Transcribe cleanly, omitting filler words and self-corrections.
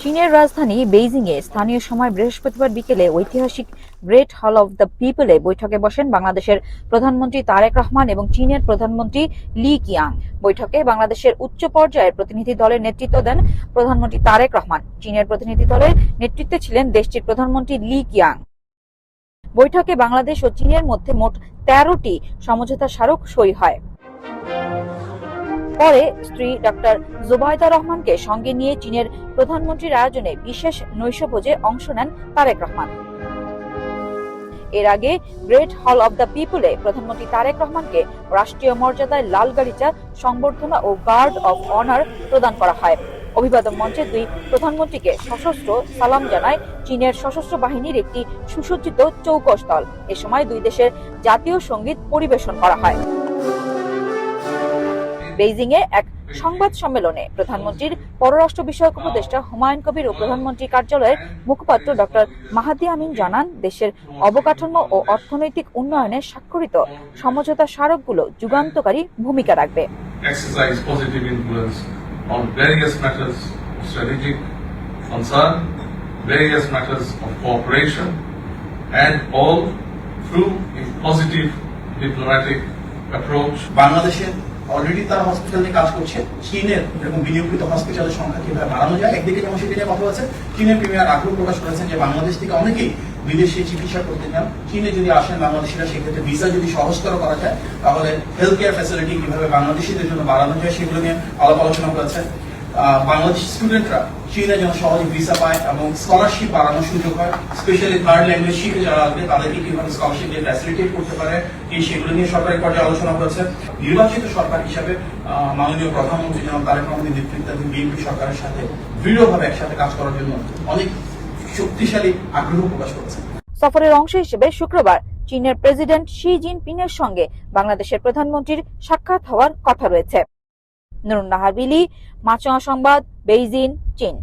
চীনের রাজধানী বেইজিংয়ে স্থানীয় সময় বৃহস্পতিবার বিকেলে ঐতিহাসিক গ্রেট হল অব দ্য পিপলে বৈঠকে বসেন বাংলাদেশের প্রধানমন্ত্রী তারেক রহমান এবং চীনের প্রধানমন্ত্রী লি কিয়াং। বৈঠকে বাংলাদেশের উচ্চ পর্যায়ের প্রতিনিধি দলের নেতৃত্ব দেন প্রধানমন্ত্রী তারেক রহমান। চীনের প্রতিনিধি দলের নেতৃত্বে ছিলেন দেশটির প্রধানমন্ত্রী লি কিয়াং। বৈঠকে বাংলাদেশ ও চীনের মধ্যে মোট 13টি সমঝোতা স্মারক সই হয়। পরে স্ত্রী ডক্টর জুবাইদা রহমানকে সঙ্গে নিয়ে চীনের প্রধানমন্ত্রীর আয়োজনে বিশেষ নৈশভোজে অংশ নেন তারেক রহমান। এর আগে গ্রেট হল অব দ্য পিপলে প্রধানমন্ত্রী তারেক রহমানকে রাষ্ট্রীয় মর্যাদায় লাল গালিচা, সংবর্ধনা ও গার্ড অব অনার প্রদান করা হয়। অভিবাদন মঞ্চে দুই প্রধানমন্ত্রীকে সশস্ত্র সালাম জানায় চীনের সশস্ত্র বাহিনীর একটি সুসজ্জিত চৌকস দল। এ সময় দুই দেশের জাতীয় সঙ্গীত পরিবেশন করা হয়। বেইজিংয়ে এক সংবাদ সম্মেলনে প্রধানমন্ত্রীর পররাষ্ট্র বিষয়ক উপদেষ্টা হুমায়ুন কবির ও প্রধানমন্ত্রী কার্যালয়ের মুখপাত্র ডক্টর মাহাদি আমিন জানান, দেশের অবকাঠামো ও অর্থনৈতিক উন্নয়নে স্বাক্ষরিত সমঝোতা স্মারকগুলো যুগান্তকারী ভূমিকা রাখবে। বাংলাদেশের অলরেডি তারা হসপিটাল নিয়ে কাজ করছে। চীনের এরকম বিনিয়োগকৃত হসপিটালের সংখ্যা কিভাবে বাড়ানো যায়, একদিকে যেমন সেটা নিয়ে কথা হচ্ছে। চীনের প্রিমিয়ার আগ্রহ প্রকাশ করেছেন যে বাংলাদেশ থেকে অনেকেই বিদেশে চিকিৎসা করতে চান। চীনে যদি আসেন বাংলাদেশিরা, সেক্ষেত্রে ভিসা যদি সহজতর করা যায়, তাহলে হেলথ কেয়ার ফ্যাসিলিটি কিভাবে বাংলাদেশিদের জন্য বাড়ানো যায় সেগুলো নিয়ে আলাপ আলোচনা করেছে। বাংলাদেশি স্টুডেন্টরা চীনে যেন সহজে ভিসা পায় এবং স্কলারশিপ বাড়ানোর সুযোগ হয়। স্পেশালি থার্ড ল্যাঙ্গুয়েজ শিখে যারা আসবে তাদেরকে কিভাবে স্কলারশিপ দিয়ে ফ্যাসিলিটেট করতে পারে, সেগুলো নিয়ে সরকারি পর্যায়ে আলোচনা করেছে। নির্বাচিত সরকার হিসাবে মাননীয় প্রধানমন্ত্রী জনাব তারেক রহমানের নেতৃত্বাধীন বিএনপি সরকারের সাথে দৃঢ়ভাবে একসাথে কাজ করার জন্য অনেক শক্তিশালী আগ্রহ প্রকাশ করেছে। সফরের অংশ হিসেবে শুক্রবার চীনের প্রেসিডেন্ট শি জিনপিংয়ের সঙ্গে বাংলাদেশের প্রধানমন্ত্রীর সাক্ষাৎ হওয়ার কথা রয়েছে। নুরুন নাহার বিলি, মাছরাঙা সংবাদ, বেইজিং, চীন।